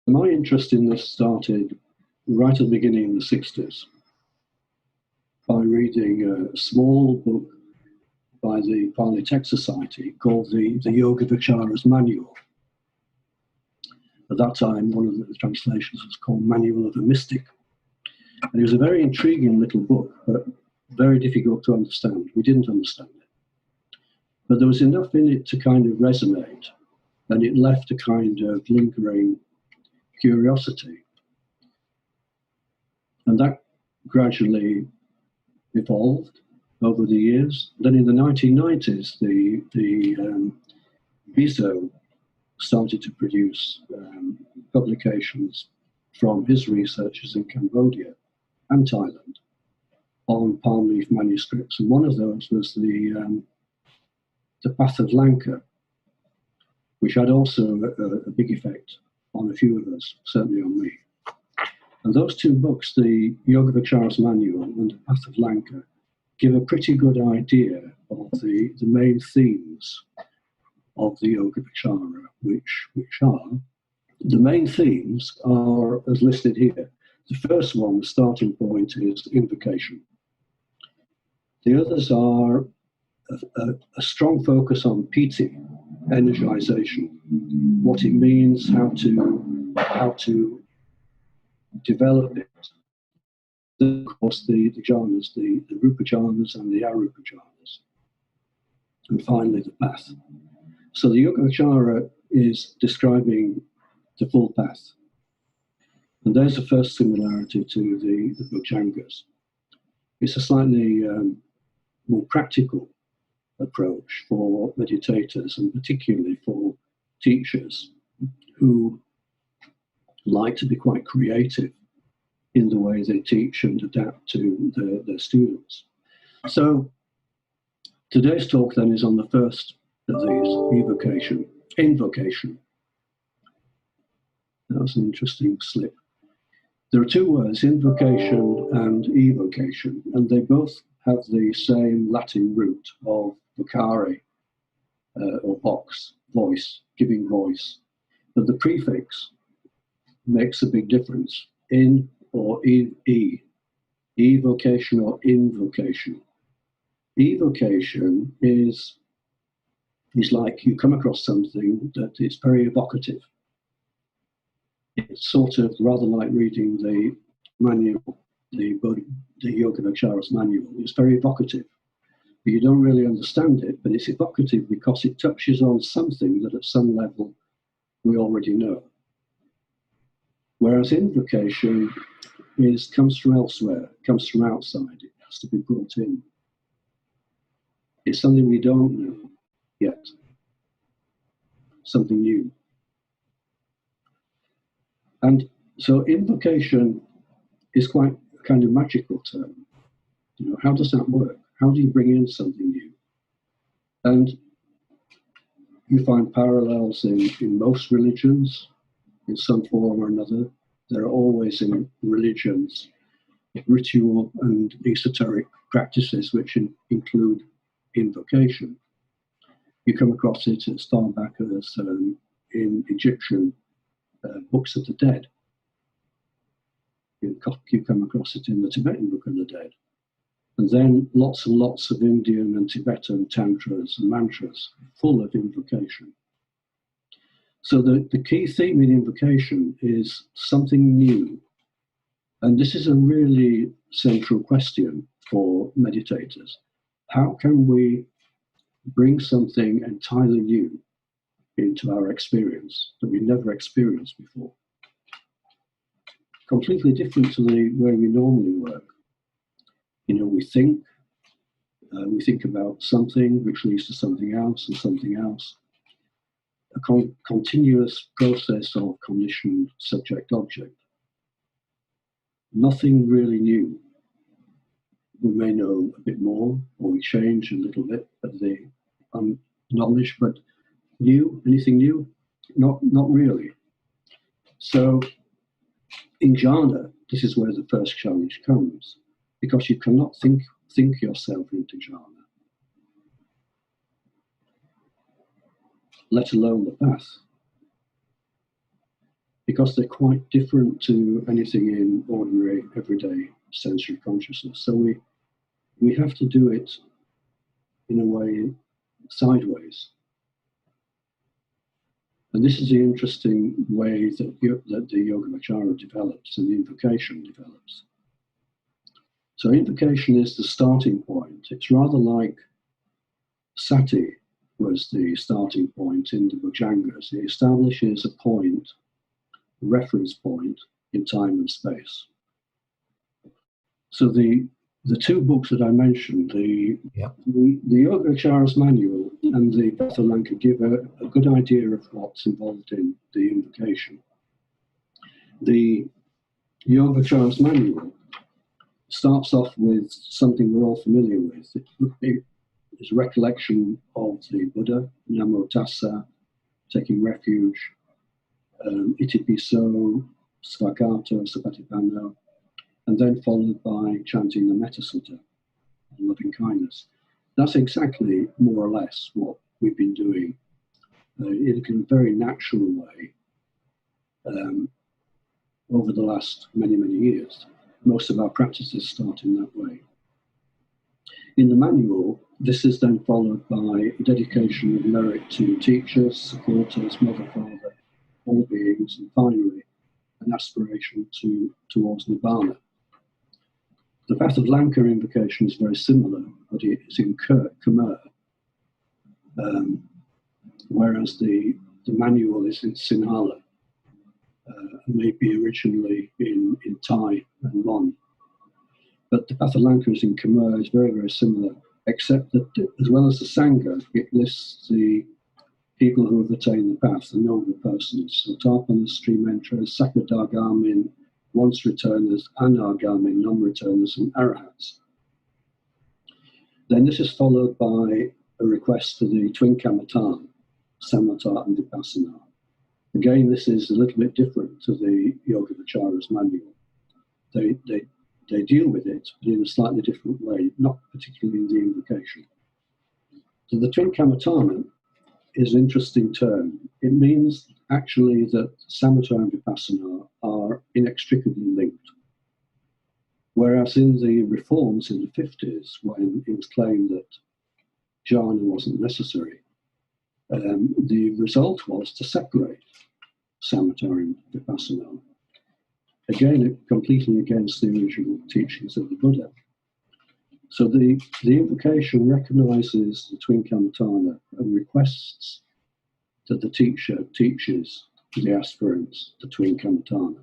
My interest in this started right at the beginning in the 60s by reading a small book by the Pali Text Society called the Yogāvacara's Manual. At that time, one of the translations was called Manual of a Mystic. And it was a very intriguing little book, but very difficult to understand. We didn't understand it. But there was enough in it to kind of resonate, and it left a kind of lingering curiosity. And that gradually evolved over the years. Then in the 1990s, the BISO started to produce publications from his researchers in Cambodia and Thailand on palm leaf manuscripts. And one of those was the Path of Lanka, which had also a big effect on a few of us, certainly on me. And those two books, the Yogāvacara's Manual and the Path of Lanka, give a pretty good idea of the main themes of the Yogāvacara, which are, the main themes are as listed here. The first one, the starting point, is invocation. The others are a strong focus on piti, energization, what it means, how to develop it. Then, of course, the jhanas, the rupa jhanas and the arupa jhanas. And finally, the path. So the Yogāvacara is describing the full path. And there's the first similarity to the Bhujangas. It's a slightly more practical approach for meditators, and particularly for teachers who like to be quite creative in the way they teach and adapt to their students. So today's talk then is on the first of these, invocation. That was an interesting slip. There are two words, invocation and evocation, and they both have the same Latin root of vocare, or vox, voice, giving voice. But the prefix makes a big difference. In or evocation or invocation. Evocation is like you come across something that is very evocative. It's sort of rather like reading the manual, the Yogāvacara's Manual. It's very evocative. But you don't really understand it, but it's evocative because it touches on something that at some level we already know. Whereas invocation comes from elsewhere, comes from outside. It has to be brought in. It's something we don't know yet, something new. And so invocation is quite a kind of magical term. You know, how does that work? How do you bring in something new? And you find parallels in most religions, in some form or another. There are always in religions ritual and esoteric practices which include invocation. You come across it as far back as in Egyptian books of the dead. You come across it in the Tibetan Book of the Dead. And then lots and lots of Indian and Tibetan tantras and mantras full of invocation. So the key theme in invocation is something new. And this is a really central question for meditators. How can we bring something entirely new into our experience that we never experienced before? Completely different to the way we normally work. You know, we think about something which leads to something else and something else. A continuous process of conditioned subject-object. Nothing really new. We may know a bit more, or we change a little bit of the knowledge, but new, anything new? Not really. So in Jhāna, this is where the first challenge comes, because you cannot think yourself into Jhāna, let alone the path. because they're quite different to anything in ordinary, everyday sensory consciousness. So we have to do it in a way sideways. And this is the interesting way that the Yogāvacara develops and the invocation develops. So invocation is the starting point. It's rather like sati was the starting point in the Bhujangas. It establishes a point, a reference point in time and space. So the two books that I mentioned, the Yogāvacara's manual and the Pathalanka, give a good idea of what's involved in the invocation. The Yogāvacara's manual starts off with something we're all familiar with. It is recollection of the Buddha, Namo Tassa, taking refuge, Iti Piso, Svagato, Sapatipanno, and then followed by chanting the Metta Sutta, loving kindness. That's exactly more or less what we've been doing in a very natural way over the last many, many years. Most of our practices start in that way. In the manual, this is then followed by a dedication of merit to teachers, supporters, mother, father, all beings, and finally, an aspiration towards Nibbana. The Pathalanka invocation is very similar, but it's in Khmer, whereas the manual is in Sinhala, maybe originally in Thai and Mon. But the Pathalanka is in Khmer is very, very similar, except that as well as the Sangha, it lists the people who have attained the path, the noble persons. So Tarpanas, stream enterers, Sakadagamin, once returners, Anagamin, non-returners, and Arahats. Then this is followed by a request for the twin Kamatan, Samatha and Vipassana. Again, this is a little bit different to the Yogāvacara's manual. They deal with it, but in a slightly different way, not particularly in the invocation. So the twin Kamatana is an interesting term. It means actually that Samatha and Vipassana are inextricably linked. Whereas in the reforms in the 50s, when it was claimed that Jhāna wasn't necessary, the result was to separate Samatha and Vipassana. Again, completely against the original teachings of the Buddha. So the invocation recognizes the twin Kamatana and requests that the teacher teaches the aspirants the twin Kamatana.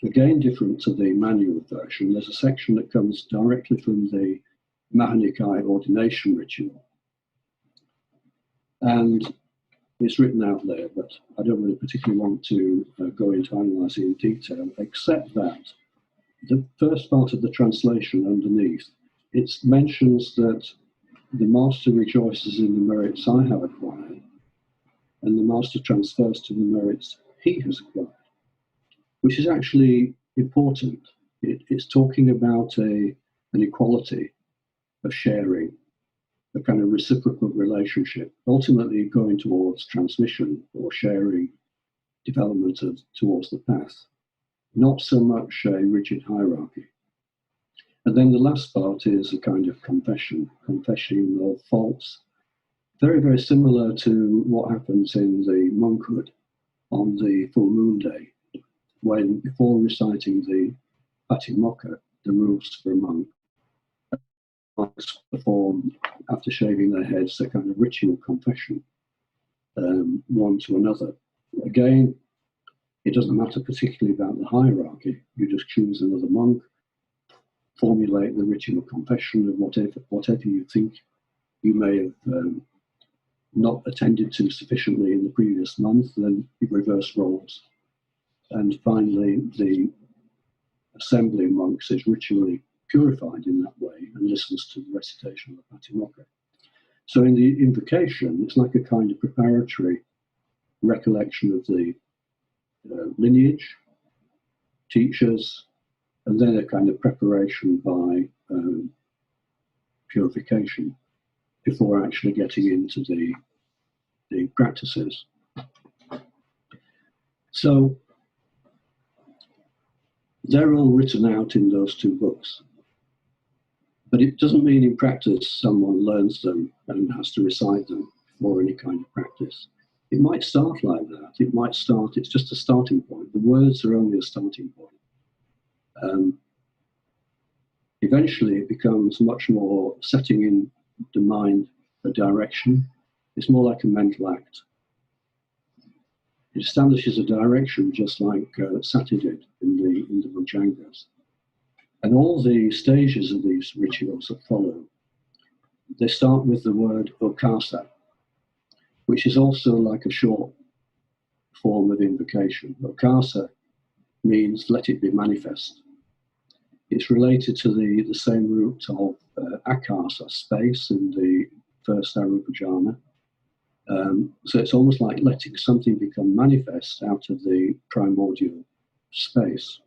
Again, different to the manual version, there's a section that comes directly from the Mahanikai ordination ritual. And it's written out there, but I don't really particularly want to go into analysing in detail, except that the first part of the translation underneath, it mentions that the Master rejoices in the merits I have acquired, and the Master transfers to the merits he has acquired, which is actually important. It's talking about an equality of sharing, a kind of reciprocal relationship, ultimately going towards transmission or sharing, development towards the path, not so much a rigid hierarchy. And then the last part is a kind of confession of faults, very, very similar to what happens in the monkhood on the full moon day, when before reciting the Patimokkha, the rules for a monk, monks perform, after shaving their heads, a kind of ritual confession, one to another. Again, it doesn't matter particularly about the hierarchy. You just choose another monk, formulate the ritual confession of whatever you think you may have not attended to sufficiently in the previous month, then you reverse roles. And finally, the assembly of monks is ritually purified in that way and listens to the recitation of the Patimokkha. So in the invocation, it's like a kind of preparatory recollection of the lineage, teachers, and then a kind of preparation by purification before actually getting into the practices. So they're all written out in those two books. But it doesn't mean in practice someone learns them and has to recite them for any kind of practice. It might start like that. It might start, it's just a starting point. The words are only a starting point. Eventually it becomes much more setting in the mind a direction. It's more like a mental act. It establishes a direction just like Sati did in the Bhujangas. And all the stages of these rituals that follow, they start with the word okasa, which is also like a short form of invocation. Okasa means let it be manifest. It's related to the same root of akasa, space, in the first Arupa Jhāna. So it's almost like letting something become manifest out of the primordial space.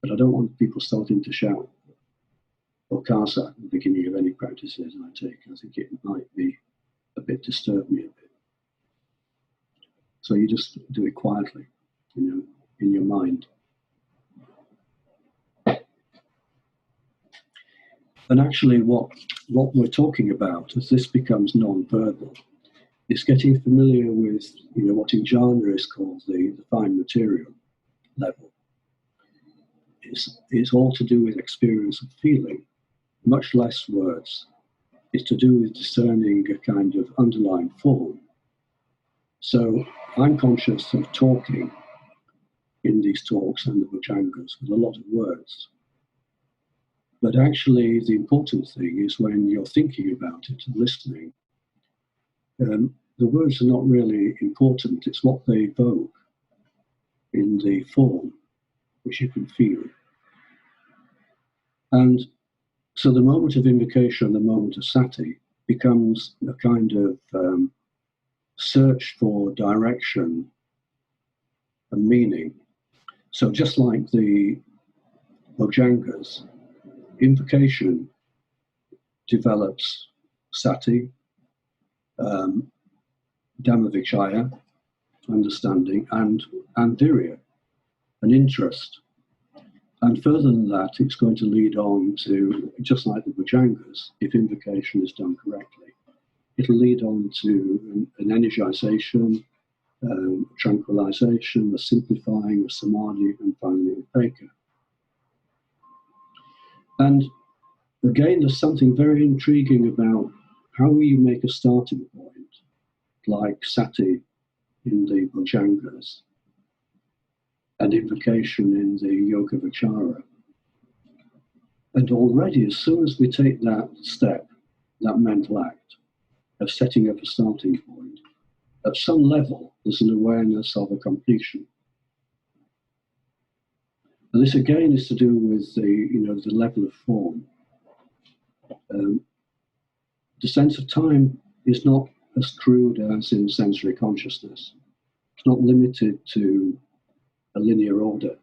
But I don't want people starting to shout okasa at the beginning of any practices I take. I think it might be a bit disturb me a bit. So you just do it quietly, in your mind. And actually what we're talking about as this becomes non-verbal is getting familiar with what in Jhāna is called the fine material level. It's all to do with experience of feeling, much less words. It's to do with discerning a kind of underlying form. So I'm conscious of talking in these talks and the Bhujangas with a lot of words. But actually the important thing is when you're thinking about it and listening, the words are not really important. It's what they evoke in the form, which you can feel. And so the moment of invocation, the moment of sati, becomes a kind of search for direction and meaning. So just like the Bhujangas, invocation develops sati, Dhammavichaya, understanding, and virya, an interest. And further than that, it's going to lead on to, just like the Bhujangas, if invocation is done correctly, it'll lead on to an energization, tranquilization, a simplifying, a samadhi, and finally a upekkha. And again, there's something very intriguing about how you make a starting point, like sati in the Bhujangas, and invocation in the Yogāvacara. And already, as soon as we take that step, that mental act of setting up a starting point, at some level, there's an awareness of a completion. And this again is to do with the level of form. The sense of time is not as crude as in sensory consciousness. It's not limited to a linear order.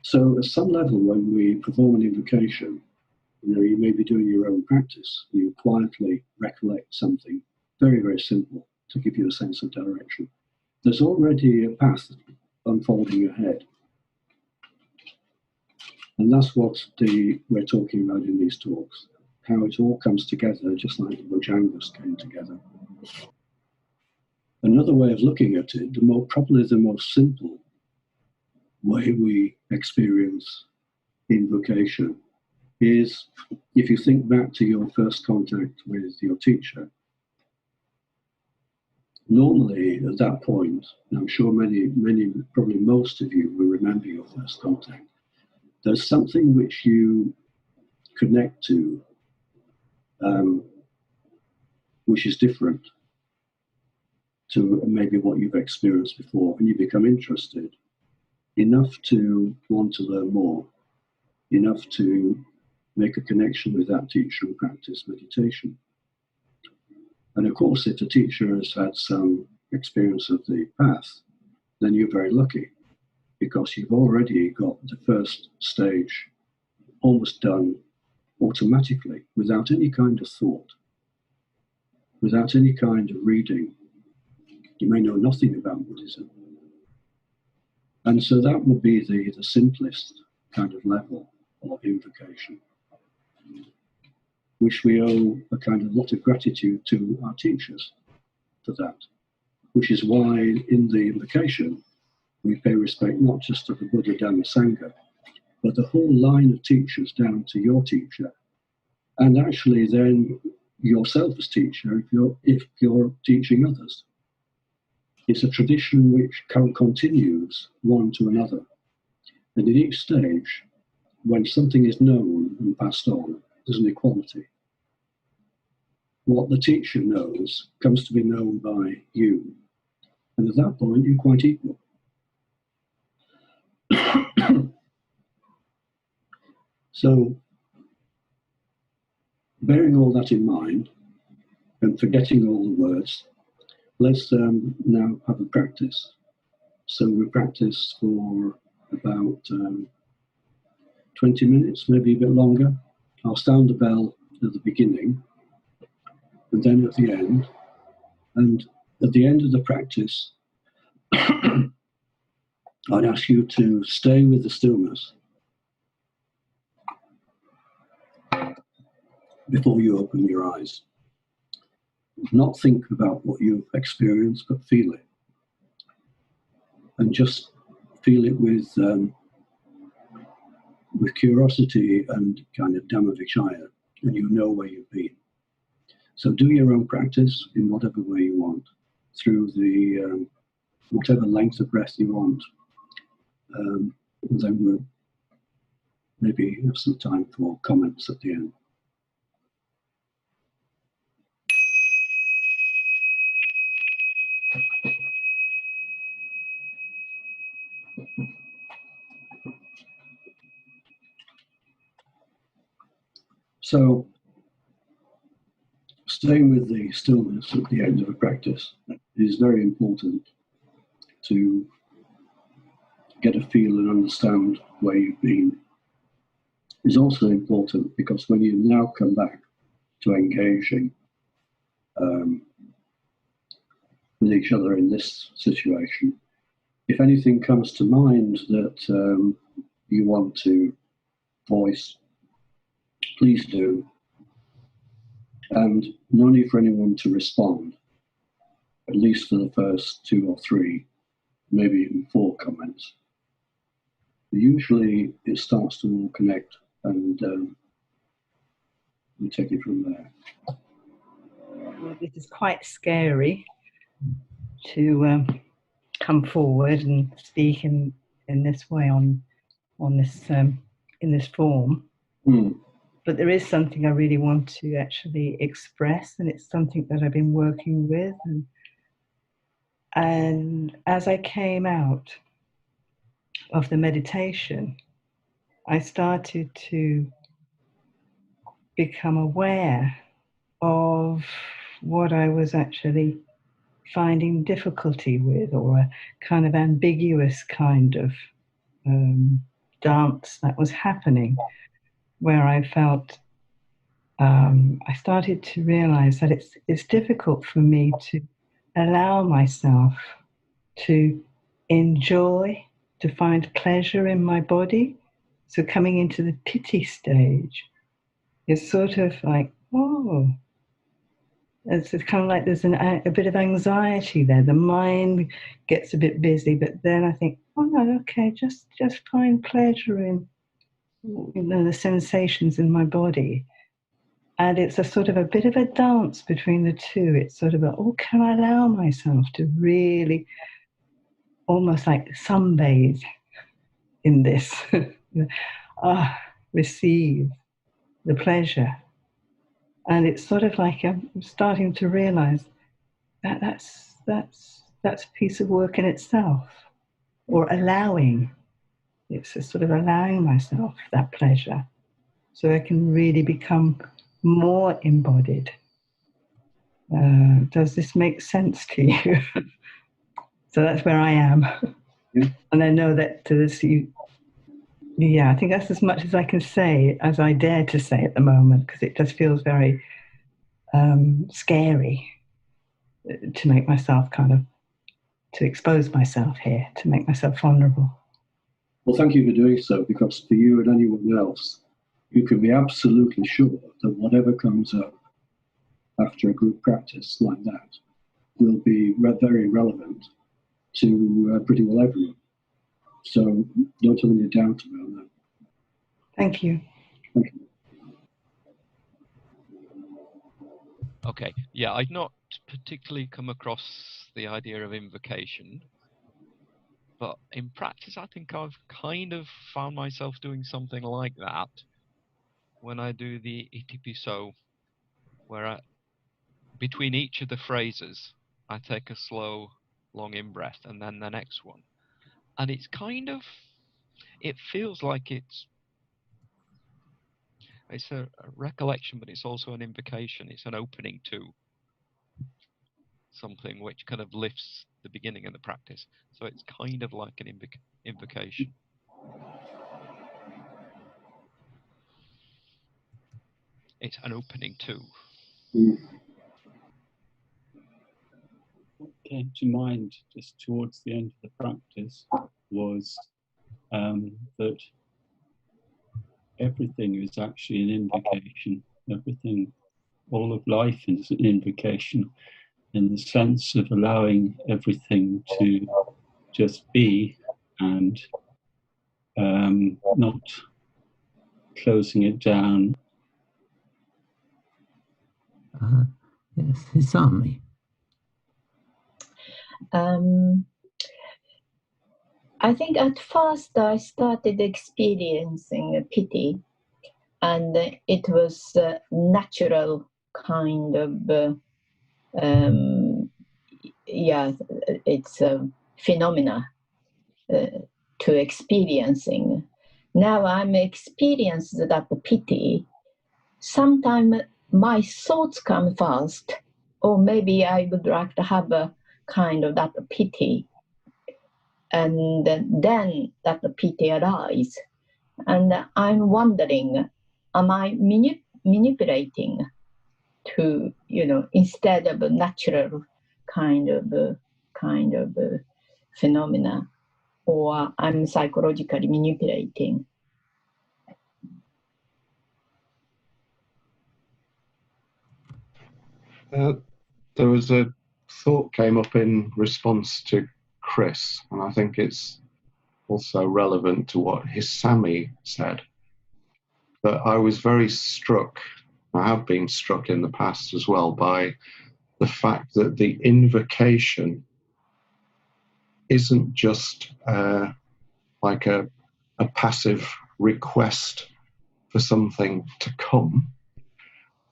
So at some level, when we perform an invocation, you may be doing your own practice. You quietly recollect something very, very simple to give you a sense of direction. There's already a path unfolding ahead. And that's what we're talking about in these talks, how it all comes together, just like the Bhujangas came together. Another way of looking at it, probably the most simple way we experience invocation is if you think back to your first contact with your teacher. Normally at that point, and I'm sure many, probably most of you will remember your first contact, there's something which you connect to which is different to maybe what you've experienced before, and you become interested enough to want to learn more, enough to make a connection with that teacher and practice meditation. And of course, if the teacher has had some experience of the path, then you're very lucky, because you've already got the first stage almost done automatically, without any kind of thought, without any kind of reading. You may know nothing about Buddhism, And so that would be the simplest kind of level of invocation, which we owe a kind of lot of gratitude to our teachers for that, which is why in the invocation we pay respect not just to the Buddha, Dhamma, Sangha, but the whole line of teachers down to your teacher, and actually then yourself as teacher if you're teaching others. It's a tradition which continues one to another. And in each stage, when something is known and passed on, there's an equality. What the teacher knows comes to be known by you. And at that point, you're quite equal. So, bearing all that in mind and forgetting all the words, let's now have a practice. So we practice for about 20 minutes, maybe a bit longer. I'll sound the bell at the beginning and then at the end. And at the end of the practice, I'd ask you to stay with the stillness before you open your eyes. Not think about what you've experienced, but feel it. And just feel it with curiosity and kind of Dhammavichaya, and you know where you've been. So do your own practice in whatever way you want, through the whatever length of breath you want. And then we'll maybe have some time for comments at the end. So, staying with the stillness at the end of a practice is very important to get a feel and understand where you've been. It's also important because when you now come back to engaging with each other in this situation, if anything comes to mind that you want to voice, please do. And no need for anyone to respond, at least for the first 2 or 3, maybe even 4 comments. Usually it starts to all connect, and we take it from there. Well, it is quite scary to come forward and speak in this way on this in this form. But there is something I really want to actually express, and it's something that I've been working with. And as I came out of the meditation, I started to become aware of what I was actually finding difficulty with, or a kind of ambiguous kind of dance that was happening, where I felt I started to realize that it's difficult for me to allow myself to enjoy, to find pleasure in my body. So coming into the piti stage is sort of like, oh, it's kind of like there's a bit of anxiety there. The mind gets a bit busy, but then I think, oh no, okay, just find pleasure in, the sensations in my body. And it's a sort of a bit of a dance between the two. It's sort of can I allow myself to really almost like sunbathe in this, receive the pleasure. And it's sort of like I'm starting to realize that that's a piece of work in itself, or allowing. It's a sort of allowing myself that pleasure, so I can really become more embodied. Does this make sense to you? So that's where I am. Yeah. And I know that I think that's as much as I can say, as I dare to say at the moment, because it just feels very scary to make myself kind of expose myself here, to make myself vulnerable. Well, thank you for doing so, because for you and anyone else, you can be absolutely sure that whatever comes up after a group practice like that will be very relevant to pretty well everyone. So don't have any doubt about that. Thank you. Thank you. Okay, yeah, I'd not particularly come across the idea of invocation, but in practice I think I've kind of found myself doing something like that when I do the itipiso, where between each of the phrases I take a slow, long in-breath and then the next one. And it's kind of, it feels like it's a recollection, but it's also an invocation. It's an opening to something which kind of lifts the beginning of the practice. So it's kind of like an invocation. It's an opening to. What came to mind just towards the end of the practice was that everything is actually an invocation. Everything, all of life is an invocation, in the sense of allowing everything to just be and not closing it down. Yes, Hisami. I think at first I started experiencing pity, and it was a natural kind of, it's a phenomena to experiencing. Now I'm experiencing that pity. Sometimes my thoughts come first, or maybe I would like to have a kind of that pity. And then that pity arises. And I'm wondering, am I manipulating to, instead of a natural kind of phenomena, or I'm psychologically manipulating? There was a thought came up in response to Chris, and I think it's also relevant to what Hisami said, that I was very struck, I have been struck in the past as well, by the fact that the invocation isn't just like a passive request for something to come.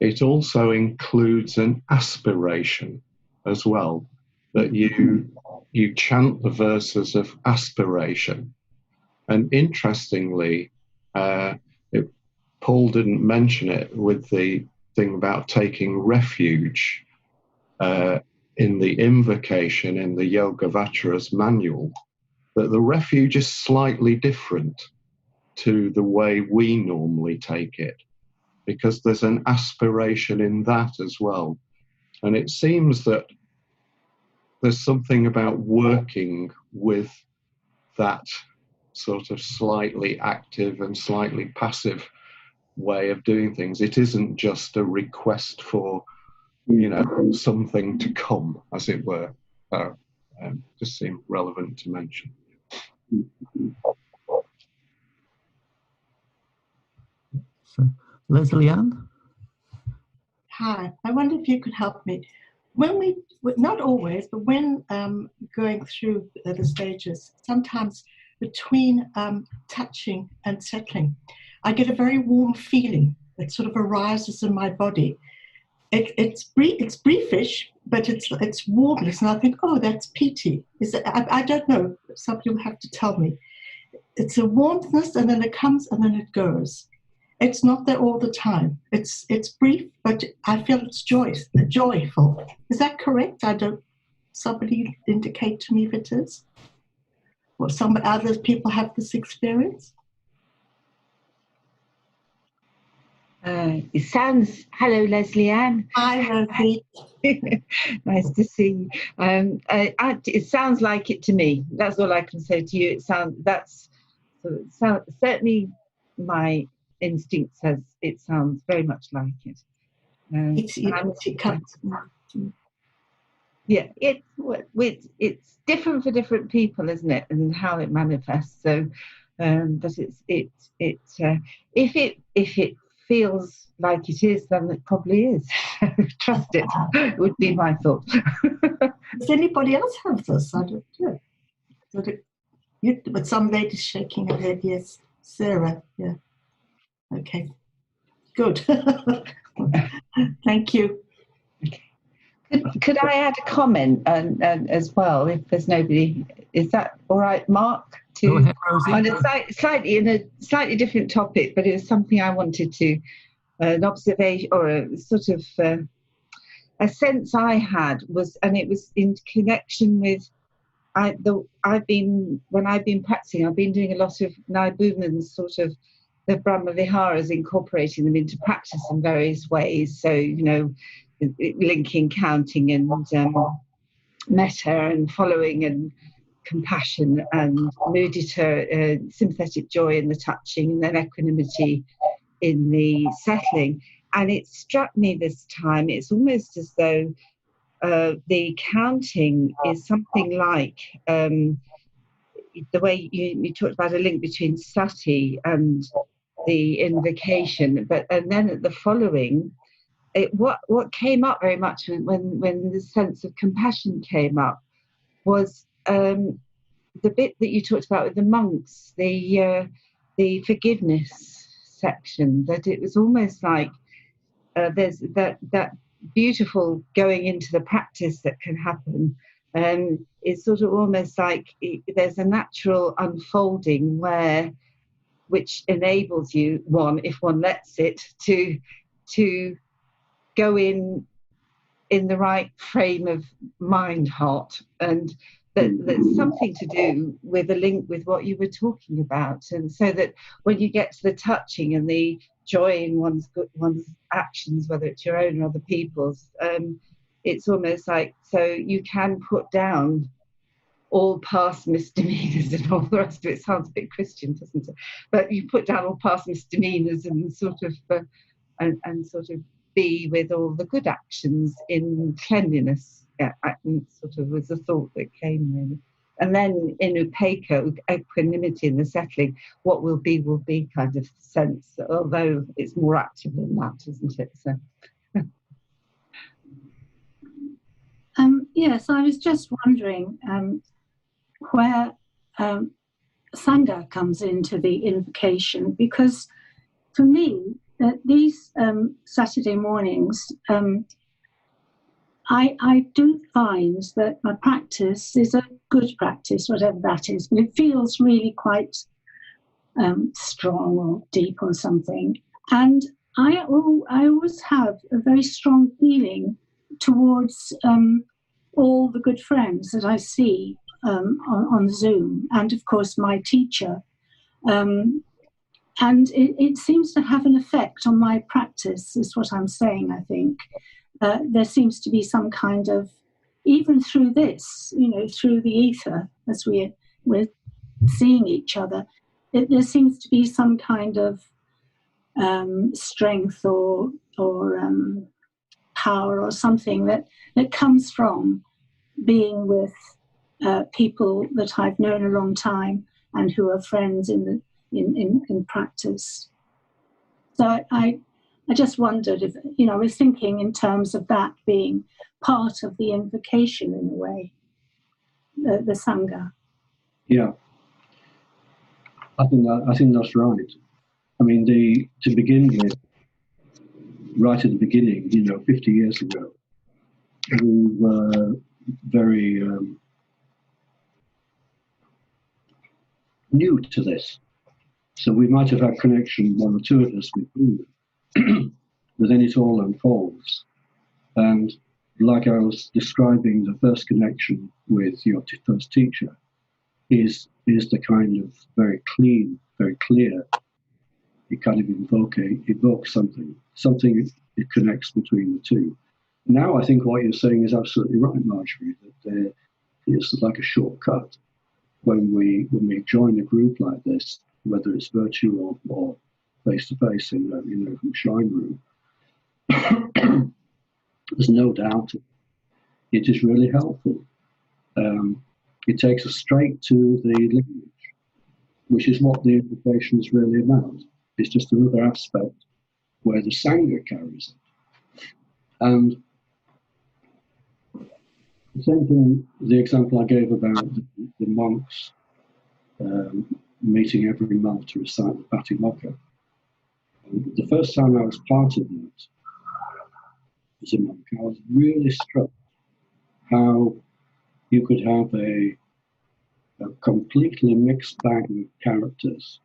It also includes an aspiration as well, that you chant the verses of aspiration. And interestingly, Paul didn't mention it with the thing about taking refuge in the invocation in the Yogāvacara's manual, that the refuge is slightly different to the way we normally take it, because there's an aspiration in that as well. And it seems that there's something about working with that sort of slightly active and slightly passive way of doing things. It isn't just a request for, something to come, as it were. Just seemed relevant to mention. So, Leslie Ann? Hi, I wonder if you could help me. When we, not always, but when going through the stages, sometimes between touching and settling, I get a very warm feeling that sort of arises in my body. It's briefish, but it's warmness, and I think, oh, that's piti. I don't know. Some people have to tell me. It's a warmness, and then it comes, and then it goes. It's not there all the time. It's brief, but I feel it's joyful. Is that correct? Somebody indicate to me if it is. Or some other people have this experience? It sounds. Hello, Leslie Ann. Hi, Rosie. Nice to see you. It sounds like it to me. That's all I can say to you. Certainly my instinct says it sounds very much like it. Yeah, it's different for different people, isn't it, and how it manifests. So, but if it feels like it is, then it probably is. Trust it would be my thought. Does anybody else have this? I don't know. But some lady's shaking her head. Yes, Sarah. Yeah. Okay. Good. Thank you. Could I add a comment as well, if there's nobody? Is that all right, Mark? Go ahead, Rosie. On a slightly different topic, but it was something I wanted to an observation or a sort of a sense I had was, and it was in connection with when I've been practicing, I've been doing a lot of Naibumans, sort of the Brahma Viharas, incorporating them into practice in various ways. So, linking counting and metta and following and compassion and mudita, sympathetic joy in the touching, and then equanimity in the settling. And it struck me this time, it's almost as though the counting is something like the way you talked about a link between sati and the invocation, and then at the following, what came up very much when the sense of compassion came up was the bit that you talked about with the monks, the forgiveness section, that it was almost like there's that beautiful going into the practice that can happen. It's sort of almost like there's a natural unfolding which enables you, if one lets it, to go in the right frame of mind, heart, and that's something to do with a link with what you were talking about. And so that when you get to the touching and the joy in one's actions, whether it's your own or other people's, it's almost like, so you can put down all past misdemeanors and all the rest of it. Sounds a bit Christian, doesn't it? But you put down all past misdemeanors and sort of be with all the good actions in cleanliness. Yeah, sort of was the thought that came really. And then in upekkha, equanimity in the settling, what will be kind of sense, although it's more active than that, isn't it? So. Yes, I was just wondering where Sangha comes into the invocation, because for me, these Saturday mornings, I do find that my practice is a good practice, whatever that is, but it feels really quite strong or deep or something. And I always have a very strong feeling towards all the good friends that I see on Zoom, and of course my teacher. And it seems to have an effect on my practice, is what I'm saying, I think. There seems to be some kind of, even through this, through the ether, as we're seeing each other, there seems to be some kind of strength or power or something that comes from being with people that I've known a long time and who are friends in practice. So I just wondered if, I was thinking in terms of that being part of the invocation in a way, the Sangha. Yeah, I think that's right. I mean, to begin with, right at the beginning, 50 years ago, we were very new to this. So we might have had connection, one or two of us, with Buddha, but then it all unfolds. And like I was describing, the first connection with your first teacher is the kind of very clean, very clear it kind of evokes something it connects between the two. Now I think what you're saying is absolutely right, Marjorie, that it's like a shortcut when we join a group like this, whether it's virtual or face to face in a shrine room. There's no doubt it is really helpful. It takes us straight to the lineage, which is what the invocation is really about. It's just another aspect where the Sangha carries it. And the same thing, the example I gave about the monks meeting every month to recite the Patimokkha. The first time I was part of that as a monk, I was really struck how you could have a completely mixed bag of characters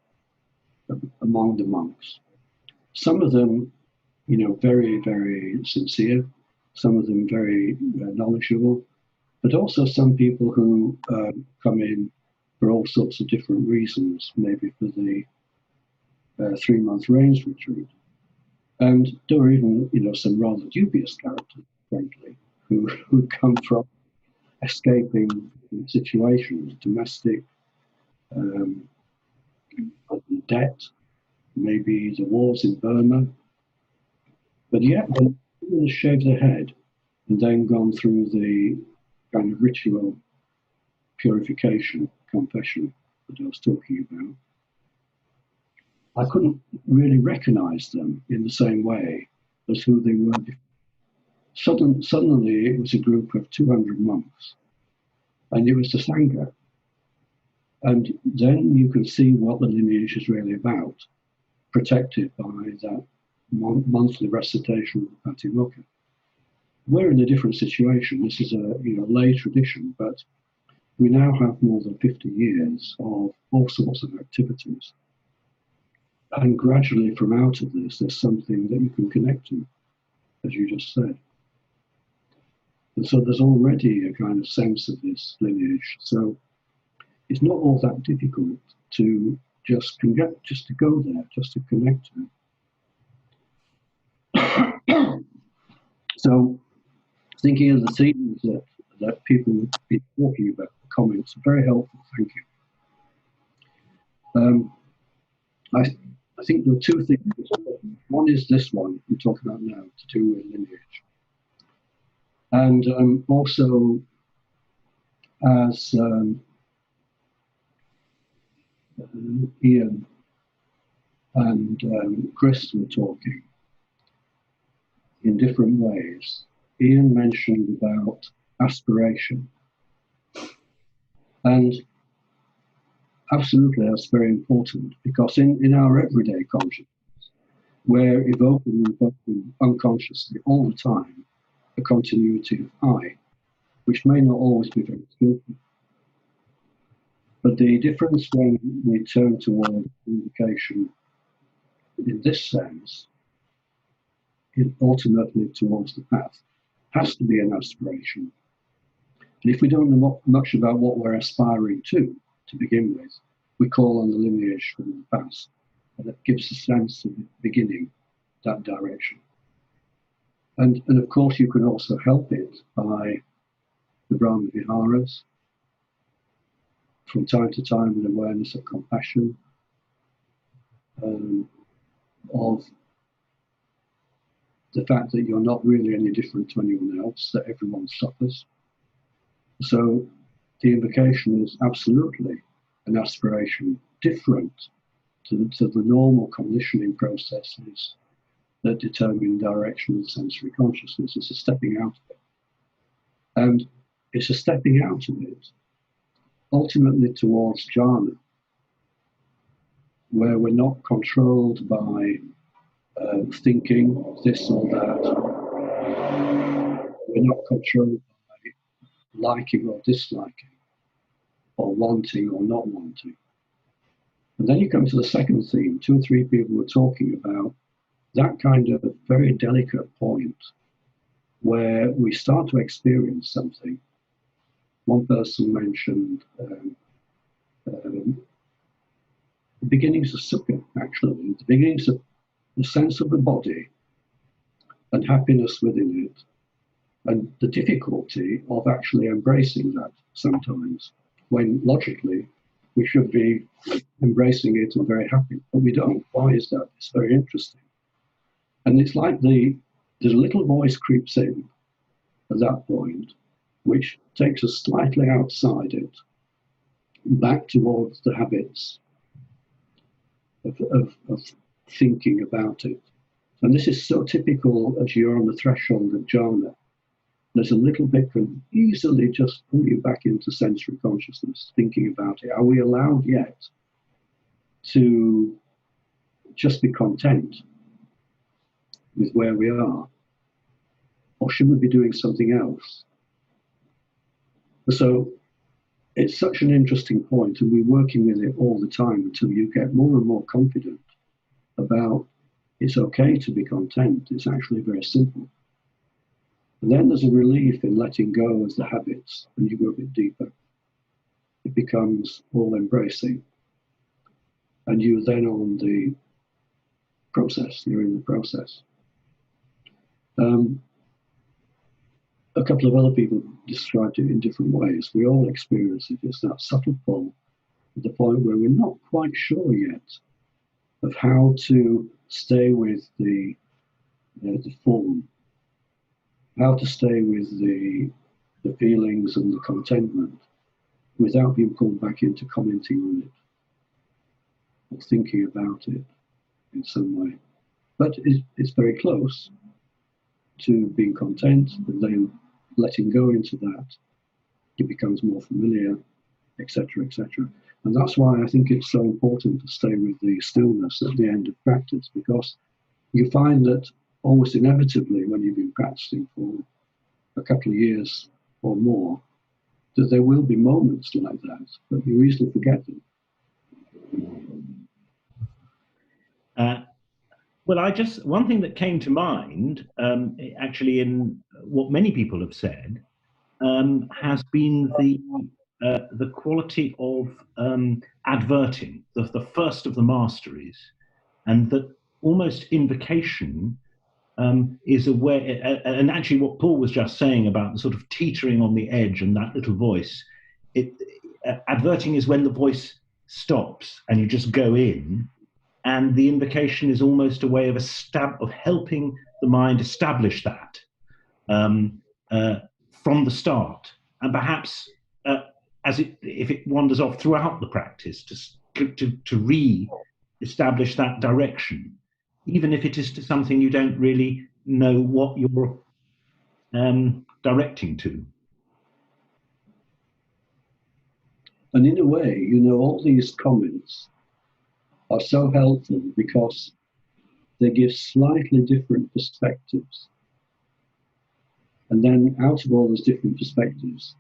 among the monks. Some of them, very, very sincere, some of them very knowledgeable, but also some people who come in for all sorts of different reasons, maybe for the 3-month rains retreat. And there were even, some rather dubious characters, frankly, who come from escaping situations, domestic, debt, maybe the wars in Burma. But yet they shaved their head and then gone through the kind of ritual purification, confession that I was talking about. I couldn't really recognize them in the same way as who they were before. Suddenly it was a group of 200 monks, and it was the Sangha. And then you can see what the lineage is really about, protected by that monthly recitation of Patimokkha. We're in a different situation. This is a lay tradition, but we now have more than 50 years of all sorts of activities. And gradually from out of this, there's something that you can connect to, as you just said. And so there's already a kind of sense of this lineage. So it's not all that difficult to just to go there, just to connect to it. So thinking of the themes that people would be talking about, the comments are very helpful, thank you. I think there are two things. One is this one we're talking about now, to do with lineage. And also, as Ian and Chris were talking in different ways, Ian mentioned about aspiration. And absolutely, that's very important, because in our everyday consciousness, we're evoking unconsciously all the time a continuity of I, which may not always be very skillful. But the difference when we turn toward invocation in this sense, ultimately towards the path, has to be an aspiration. And if we don't know much about what we're aspiring to begin with, we call on the lineage from the past, and that gives a sense of beginning that direction. And of course, you can also help it by the Brahma Viharas, from time to time with awareness of compassion, of the fact that you're not really any different to anyone else, that everyone suffers. So the invocation is absolutely an aspiration different to the normal conditioning processes that determine direction of sensory consciousness. It's a stepping out of it. And it's a stepping out of it ultimately towards Jhāna, where we're not controlled by thinking this or that. We're not controlled by liking or disliking, or wanting or not wanting. And then you come to the second theme. 2 or 3 people were talking about that kind of very delicate point where we start to experience something. One person mentioned beginnings of sukha, actually, the beginnings of the sense of the body and happiness within it, and the difficulty of actually embracing that sometimes, when logically we should be embracing it and very happy, but we don't. Why is that? It's very interesting. And it's like the little voice creeps in at that point, which takes us slightly outside it, back towards the habits of thinking about it. And this is so typical as you're on the threshold of jhana. There's a little bit can easily just pull you back into sensory consciousness, thinking about it. Are we allowed yet to just be content with where we are? Or should we be doing something else? So it's such an interesting point, and we're working with it all the time until you get more and more confident about it's okay to be content. It's actually very simple. And then there's a relief in letting go of the habits, and you go a bit deeper. It becomes all embracing. And you're then on the process, you're in the process. A couple of other people described it in different ways. We all experience it. It's that subtle pull at the point where we're not quite sure yet of how to stay with the form, how to stay with the feelings and the contentment without being pulled back into commenting on it or thinking about it in some way. But it's very close to being content, and then letting go into that, it becomes more familiar, etc., etc. And that's why I think it's so important to stay with the stillness at the end of practice, because you find that almost inevitably when you've been practicing for a couple of years or more, that there will be moments like that, but you easily forget them. Well, one thing that came to mind, actually, in what many people have said, has been the quality of adverting, the first of the masteries, and that almost invocation is a way, and actually what Paul was just saying about the sort of teetering on the edge and that little voice, adverting is when the voice stops and you just go in. And the invocation is almost a way of helping the mind establish that from the start, and perhaps if it wanders off throughout the practice, to re-establish that direction, even if it is to something you don't really know what you're directing to. And in a way, all these comments are so helpful because they give slightly different perspectives. And then out of all those different perspectives,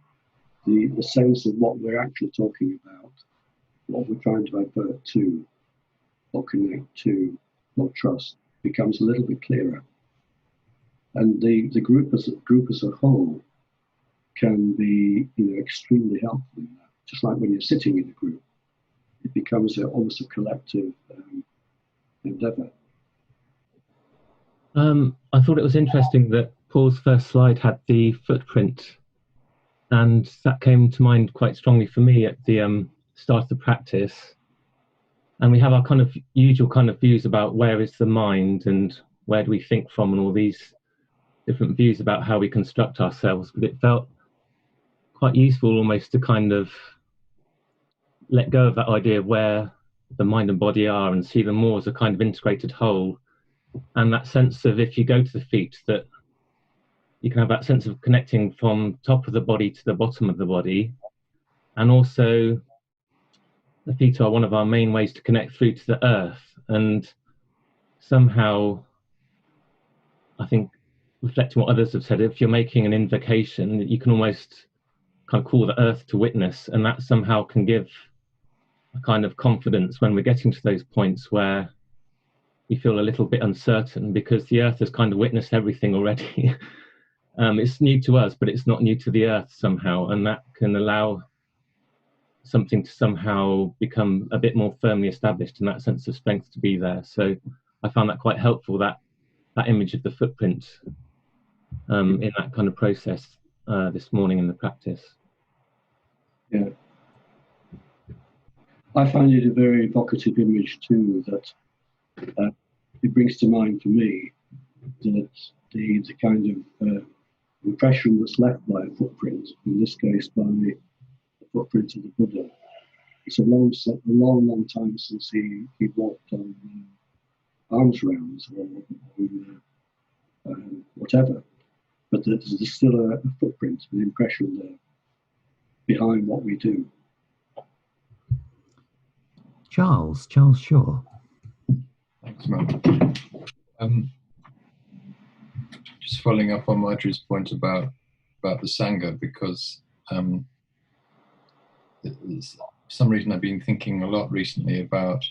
the sense of what we're actually talking about, what we're trying to advert to, or connect to, or trust, becomes a little bit clearer. And the group as a whole can be extremely helpful in that. Just like when you're sitting in a group, it becomes almost a collective endeavor. I thought it was interesting that Paul's first slide had the footprint, and that came to mind quite strongly for me at the start of the practice. And we have our kind of usual kind of views about where is the mind and where do we think from, and all these different views about how we construct ourselves. But it felt quite useful almost to kind of let go of that idea of where the mind and body are and see them more as a kind of integrated whole. And that sense of, if you go to the feet, that you can have that sense of connecting from top of the body to the bottom of the body. And also the feet are one of our main ways to connect through to the earth. And somehow, I think, reflecting what others have said, if you're making an invocation, you can almost kind of call the earth to witness, and that somehow can give a kind of confidence when we're getting to those points where we feel a little bit uncertain, because the earth has kind of witnessed everything already. It's new to us, but it's not new to the earth somehow, and that can allow something to somehow become a bit more firmly established, and that sense of strength to be there. So I found that quite helpful, that image of the footprint in that kind of process this morning in the practice. Yeah. I find it a very evocative image too, that it brings to mind for me that the kind of impression that's left by a footprint, in this case by the footprint of the Buddha. It's a long time since he walked on arms rounds or whatever, but there's still a footprint, an impression there behind what we do. Charles Shaw. Thanks, Mark. Just following up on Marjorie's point about the Sangha, because for some reason I've been thinking a lot recently about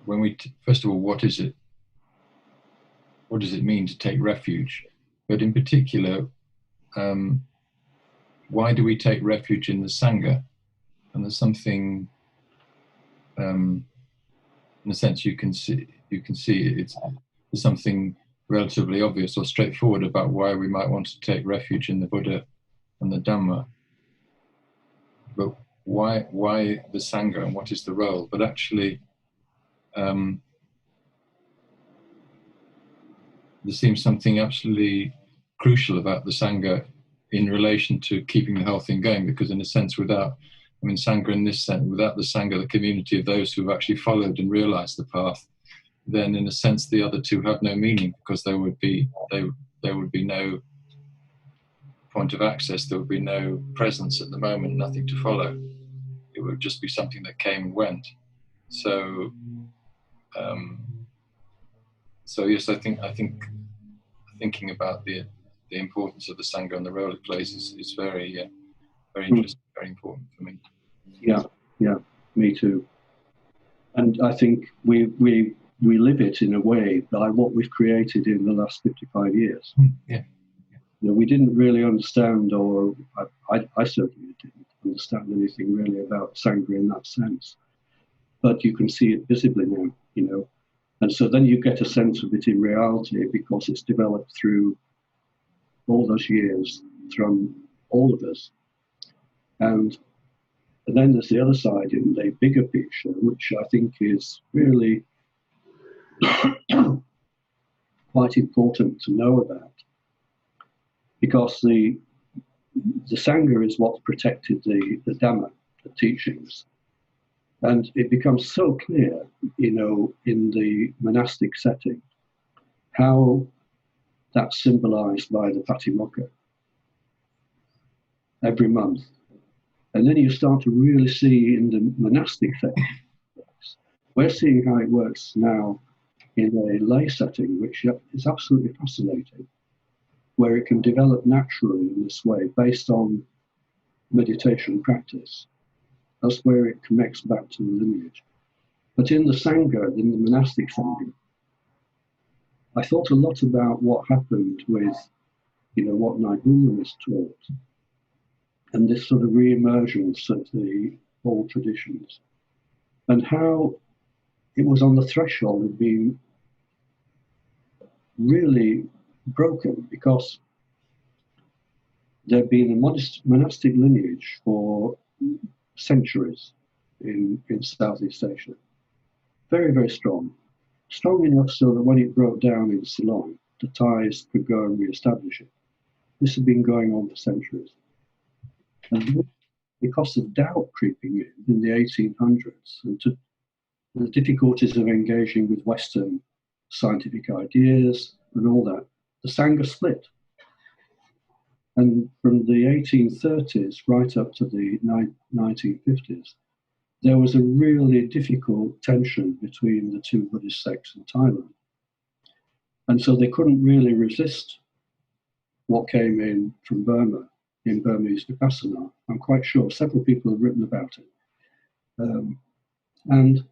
when we first of all, what does it mean to take refuge? But in particular, why do we take refuge in the Sangha? And there's something, in a sense, you can see it's something relatively obvious or straightforward about why we might want to take refuge in the Buddha and the Dhamma. But why the Sangha, and what is the role? But actually, there seems something absolutely crucial about the Sangha in relation to keeping the whole thing going, because in a sense, Sangha in this sense, without the Sangha, the community of those who have actually followed and realized the path, then in a sense the other two have no meaning, because there would be no point of access, there would be no presence at the moment, nothing to follow. It would just be something that came and went. So yes, I think thinking about the importance of the Sangha and the role it plays is very interesting, very important for me. Yeah, me too. And I think we live it in a way by what we've created in the last 55 years. Yeah. We didn't really understand, or I certainly didn't understand anything really about Sangha in that sense. But you can see it visibly now, And so then you get a sense of it in reality, because it's developed through all those years from all of us. And then there's the other side in the bigger picture, which I think is really quite important to know about, because the Sangha is what protected the Dhamma, the teachings. And it becomes so clear, in the monastic setting, how that's symbolized by the Patimokkha every month. And then you start to really see in the monastic setting. We're seeing how it works now in a lay setting, which is absolutely fascinating, where it can develop naturally in this way, based on meditation practice. That's where it connects back to the lineage. But in the Sangha, in the monastic Sangha, I thought a lot about what happened with, what Naigumo was taught, and this sort of re-emergence of the old traditions, and how it was on the threshold of being really broken, because there'd been a monastic lineage for centuries in Southeast Asia. Very, very strong. Strong enough so that when it broke down in Ceylon, the Thais could go and re-establish it. This had been going on for centuries. And because of doubt creeping in the 1800s, and to the difficulties of engaging with Western scientific ideas and all that, the Sangha split. And from the 1830s right up to the 1950s, there was a really difficult tension between the two Buddhist sects in Thailand. And so they couldn't really resist what came in from Burma, in Burmese Vipassana. I'm quite sure several people have written about it. And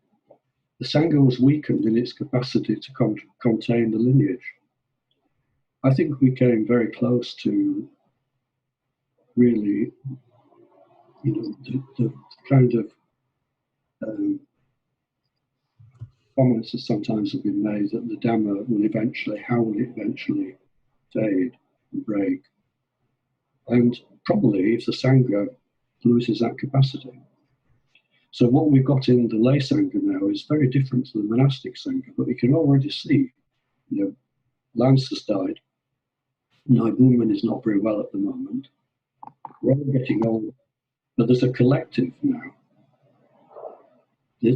the Sangha was weakened in its capacity to contain the lineage. I think we came very close to really the kind of comments that sometimes have been made that the Dhamma will eventually fade and break. And probably if the Sangha loses that capacity. So what we've got in the lay Sangha now is very different to the monastic Sangha, but we can already see, Lance has died, Naibuman is not very well at the moment, we're all getting old, but there's a collective now.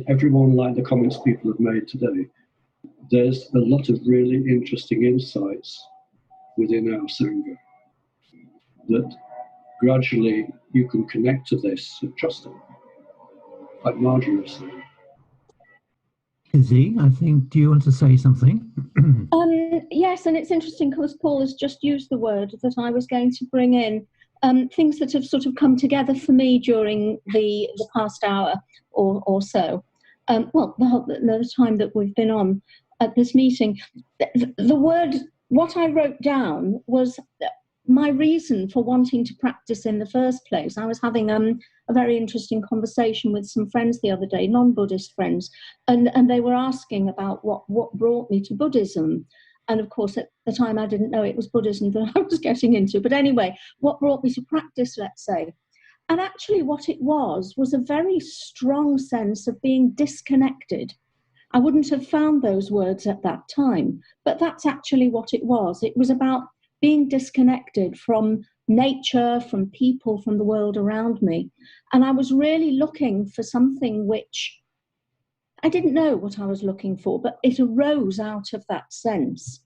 Everyone, like the comments people have made today, there's a lot of really interesting insights within our Sangha that gradually you can connect to this and trust it. Like Marjorie was saying. Izzy, I think, do you want to say something? Yes, and it's interesting because Paul has just used the word that I was going to bring in. Things that have sort of come together for me during the past hour or so. The time that we've been on at this meeting. The word, what I wrote down was my reason for wanting to practice in the first place. I was having a very interesting conversation with some friends the other day, non-Buddhist friends, and they were asking about what brought me to Buddhism. And of course, at the time, I didn't know it was Buddhism that I was getting into. But anyway, what brought me to practice, let's say. And actually what it was a very strong sense of being disconnected. I wouldn't have found those words at that time, but that's actually what it was. It was about being disconnected from nature, from people, from the world around me. And I was really looking for something which I didn't know what I was looking for, but it arose out of that sense.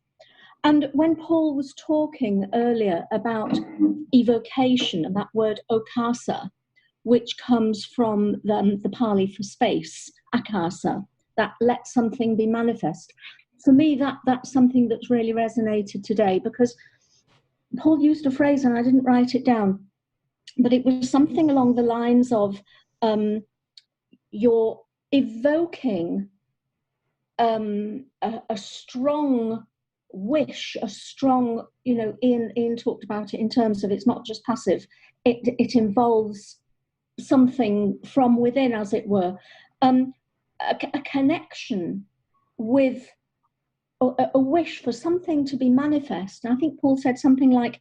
And when Paul was talking earlier about evocation and that word okasa, which comes from the Pali for space, akasa, that let something be manifest. For me, that's something that's really resonated today, because Paul used a phrase and I didn't write it down, but it was something along the lines of you're evoking a strong wish, a strong, Ian talked about it in terms of it's not just passive, it involves something from within, as it were, a connection with a wish for something to be manifest. And I think Paul said something like,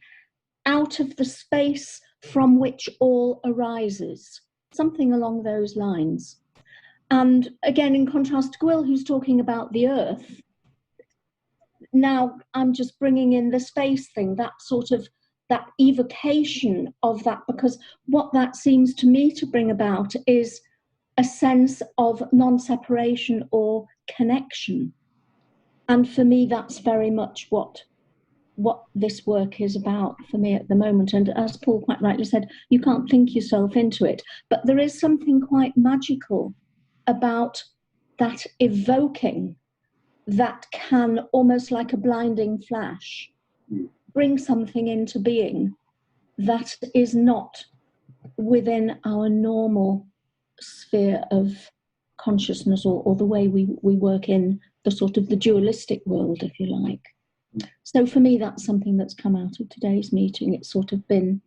out of the space from which all arises, something along those lines. And again, in contrast to Gwil, who's talking about the earth, now I'm just bringing in the space thing, that sort of, that evocation of that, because what that seems to me to bring about is a sense of non-separation or connection. And for me, that's very much what this work is about for me at the moment. And as Paul quite rightly said, you can't think yourself into it, but there is something quite magical about that evoking that can, almost like a blinding flash, bring something into being that is not within our normal sphere of consciousness or the way we work in the sort of the dualistic world, if you like. So for me, that's something that's come out of today's meeting. It's sort of been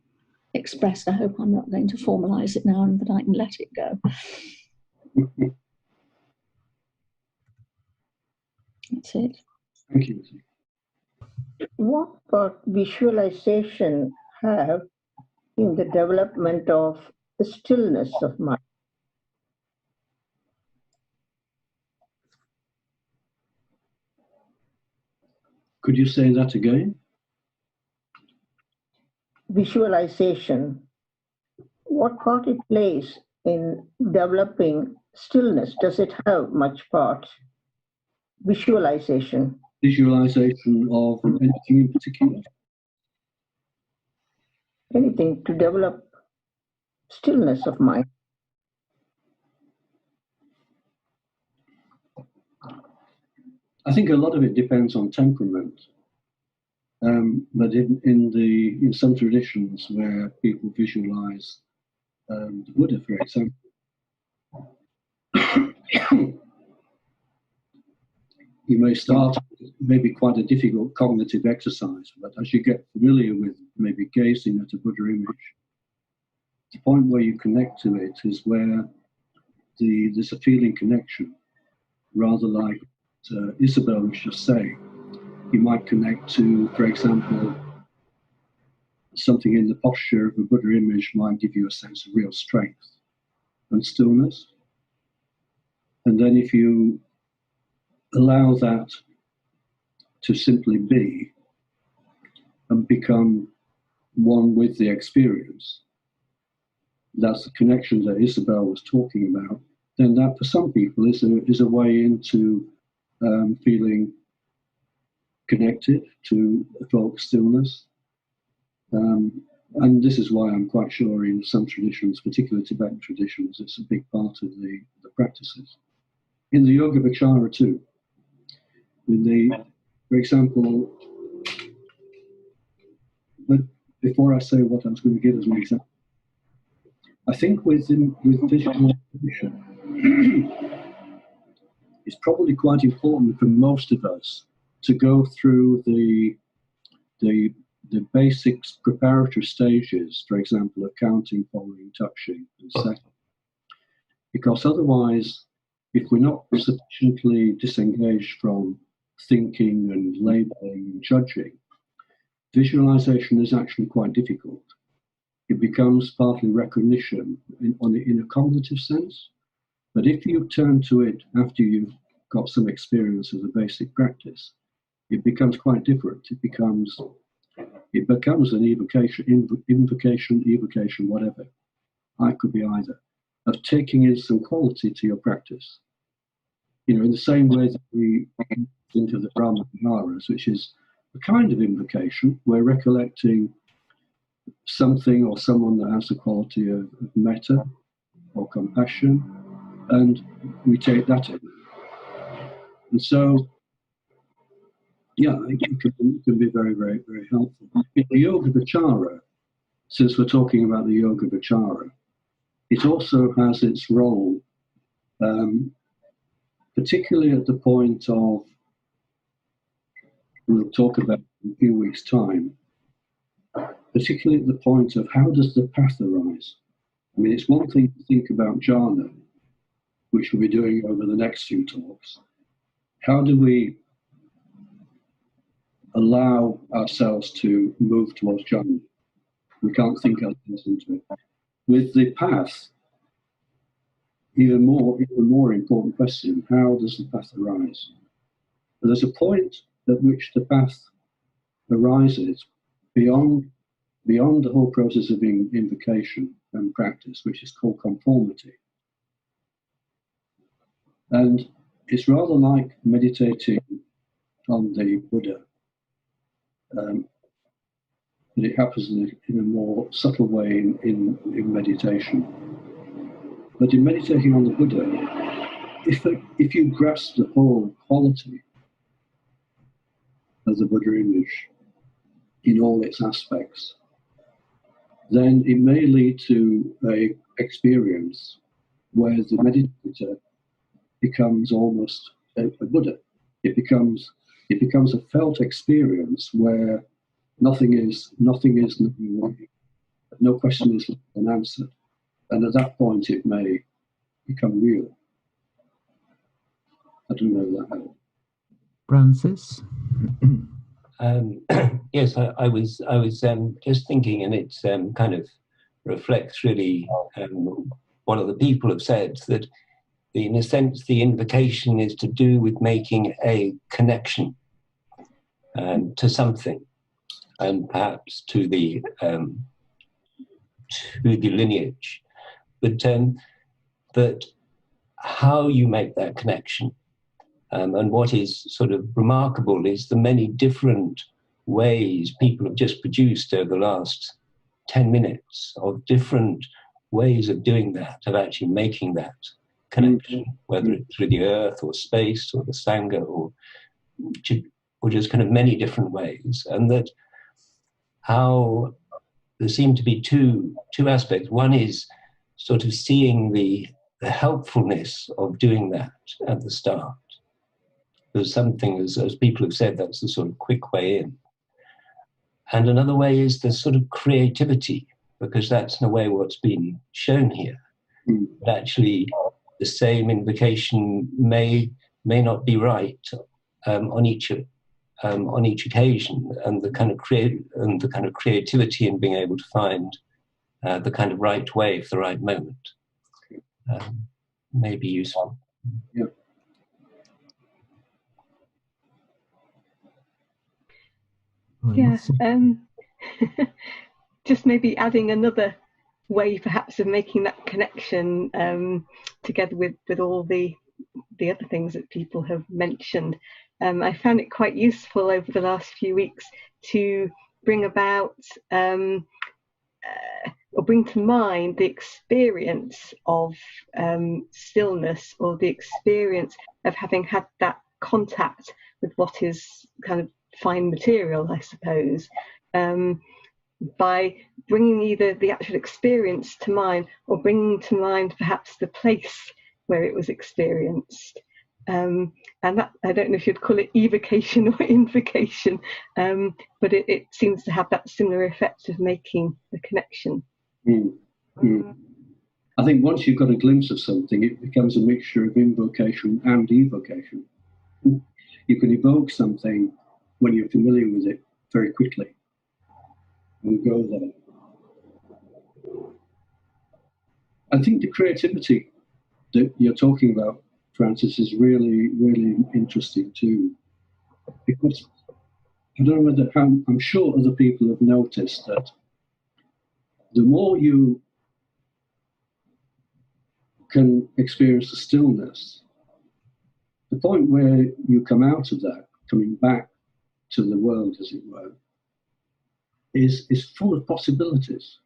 expressed. I hope I'm not going to formalize it now and that I can let it go. That's it. Thank you. What part visualization have in the development of the stillness of mind? Could you say that again? Visualization. What part it plays in developing stillness? Does it have much part? Visualization. Visualization of anything in particular? Anything to develop stillness of mind. I think a lot of it depends on temperament. But in some traditions where people visualize the Buddha, for example, you may start with maybe quite a difficult cognitive exercise, but as you get familiar with maybe gazing at a Buddha image, the point where you connect to it is where there's a feeling connection, rather like Isabel was just saying. You might connect to, for example, something in the posture of a Buddha image might give you a sense of real strength and stillness. And then if you allow that to simply be and become one with the experience, that's the connection that Isabel was talking about, then that for some people is a way into feeling connected to evoke stillness. And this is why I'm quite sure in some traditions, particularly Tibetan traditions, it's a big part of the practices. In the Yogāvacara too, for example, but before I say what I was going to give as an example, I think with visualization, it's probably quite important for most of us to go through the basics preparatory stages, for example, of counting, following, touching, and second. Because otherwise, if we're not sufficiently disengaged from thinking and labeling and judging, visualization is actually quite difficult. It becomes partly recognition in a cognitive sense. But if you turn to it after you've got some experience of the basic practice, it becomes quite different. It becomes an evocation, whatever. I could be either, of taking in some quality to your practice. You know, in the same way that we into the Brahma Viharas, which is a kind of invocation, we're recollecting something or someone that has the quality of metta or compassion, and we take that in. And so, yeah, it can be very, very, very helpful. In the Yogāvacara, since we're talking about the Yogāvacara, it also has its role, particularly at the point of, we'll talk about in a few weeks' time, particularly at the point of how does the path arise? I mean, it's one thing to think about Jhāna, which we'll be doing over the next few talks. How do we allow ourselves to move towards Jhāna? We can't think ourselves into it. With the path, even more important question, how does the path arise? But there's a point at which the path arises beyond the whole process of invocation and practice, which is called conformity. And it's rather like meditating on the Buddha, but it happens in a more subtle way in meditation. But in meditating on the Buddha, if you grasp the whole quality of the Buddha image in all its aspects, then it may lead to an experience where the meditator becomes almost a Buddha. It becomes a felt experience where nothing is wrong. No question is unanswered. And at that point, it may become real. I don't know if that helps. Francis? Yes, I was just thinking, and it kind of reflects really what other people have said, that in a sense the invocation is to do with making a connection to something, and perhaps to the lineage, but how you make that connection. And what is sort of remarkable is the many different ways people have just produced over the last 10 minutes of different ways of doing that, of actually making that connection, whether it's through the earth or space or the Sangha or just kind of many different ways. And that how there seem to be two aspects. One is sort of seeing the helpfulness of doing that at the start. There's something, as people have said, that's the sort of quick way in. And another way is the sort of creativity because that's in a way what's been shown here. But actually, the same invocation may not be right on each occasion, and the kind of creativity in being able to find the kind of right way for the right moment may be useful. Yeah. Yeah. Just maybe adding another way, perhaps, of making that connection together with all the other things that people have mentioned. I found it quite useful over the last few weeks to bring about or bring to mind the experience of stillness, or the experience of having had that contact with what is kind of fine material, I suppose, by bringing either the actual experience to mind, or bringing to mind perhaps the place where it was experienced. And that, I don't know if you'd call it evocation or invocation, but it seems to have that similar effect of making the connection. I think once you've got a glimpse of something, it becomes a mixture of invocation and evocation. You can evoke something when you're familiar with it very quickly and go there. I think the creativity that you're talking about, Francis, is really, really interesting too. Because I don't know whether, I'm sure other people have noticed that the more you can experience the stillness, the point where you come out of that, coming back to the world, as it were, is full of possibilities.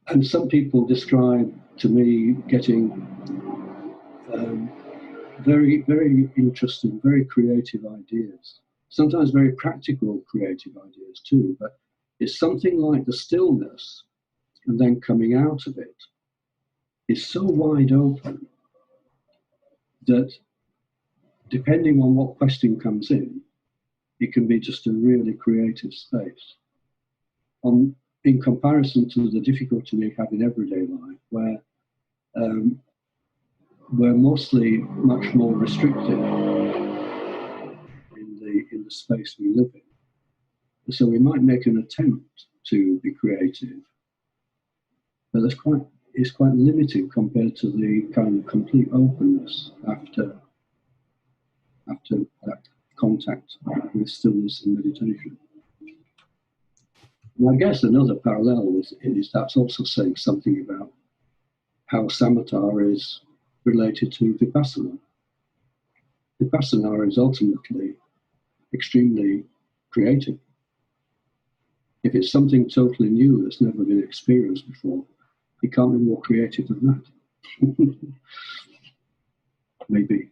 And some people describe to me getting very, very interesting, very creative ideas, sometimes very practical creative ideas too, but it's something like the stillness, and then coming out of it is so wide open that depending on what question comes in, it can be just a really creative space. In comparison to the difficulty we have in everyday life, where we're mostly much more restricted in the space we live in. So we might make an attempt to be creative, but it's quite limited compared to the kind of complete openness after that contact with stillness and meditation. And I guess another parallel is that's also saying something about how samatha is related to vipassana. Vipassana is ultimately extremely creative. If it's something totally new that's never been experienced before, you can't be more creative than that. Maybe.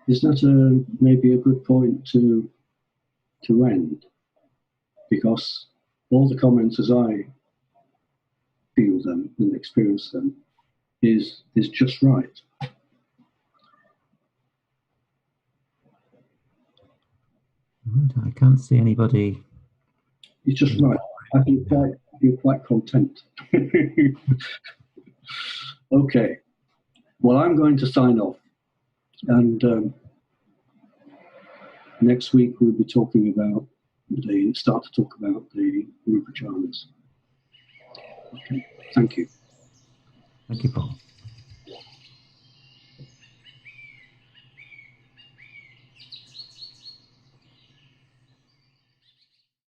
Isn't that maybe a good point to end? Because all the comments as I feel them and experience them is just right. I can't see anybody. It's just right. I feel quite content. Okay. Well, I'm going to sign off, and next week we'll be talking about the Rupa Jhānas. Okay. Thank you. Thank you, Paul.